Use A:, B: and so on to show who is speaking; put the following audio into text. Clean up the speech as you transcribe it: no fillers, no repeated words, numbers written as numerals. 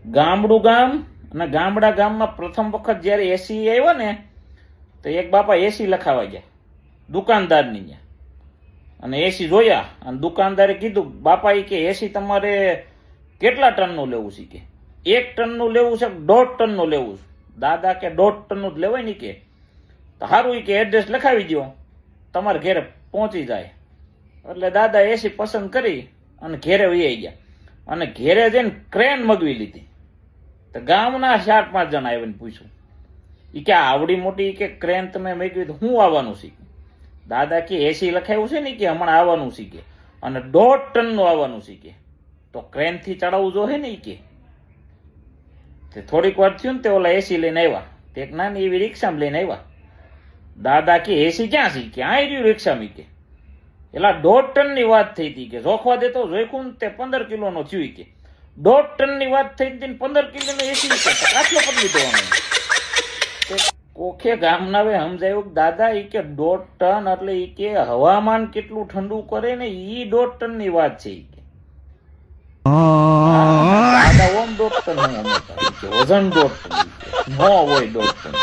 A: ગામડું ગામ અને ગામડા ગામમાં પ્રથમ વખત જ્યારે એસી આવ્યો ને તો એક બાપા એસી લખાવા ગયા દુકાનદારની ત્યાં, અને એસી જોયા અને દુકાનદારે કીધું બાપા એ કે એસી તમારે કેટલા ટનનું લેવું છે કે 1 ટનનું લેવું છે 1.5 ટનનું લેવું છે? દાદા કે 1.5 ટનનું જ લેવાય ને કે તો સારું કે એડ્રેસ લખાવી દો તમારે ઘેરે પહોંચી જાય. એટલે દાદા એસી પસંદ કરી અને ઘેરે વહી ગયા અને ઘેરે જઈને ક્રેન મગવી લીધી. તો ગામના 4-5 જણા આવીને પૂછ્યું એ કે આવડી મોટી કે ક્રેન તમે મગવી તો શું આવવાનું છે? દાદા કે એસી લખાયું છે ને કે હમણાં આવવાનું છે કે અને 1.5 ટનનું આવવાનું છે કે તો ક્રેનથી ચડાવવું જોઈએ ને કે. થોડીક વાર થયું ને તે ઓલા એસી લઈને આવ્યા, તે એક નાની એવી રિક્ષામાં લઈને આવ્યા. દાદા કે એસી ક્યાં છે? ક્યાં આવી રહ્યું રિક્ષામાં કે એલા 1.5 ટનની વાત થઈ હતી કે જોખવા દેતો જોઈખું તે 15 કિલોનો થયું કે 1.5 ટનની વાત થઈ હતી 15 કિલોનો એસી કે કાચલો પતલી દેવાનો. કોખે ગામના સમજાયું દાદા ઈ કે 1.5 ટન એટલે ઈ કે હવામાન કેટલું ઠંડુ કરે ને ઈ 1.5 ટનની વાત છે ઈ કે. દાદા ઓમ 1.5 ટન વજન 1.5 ટન ન હોય 1.5 ટન.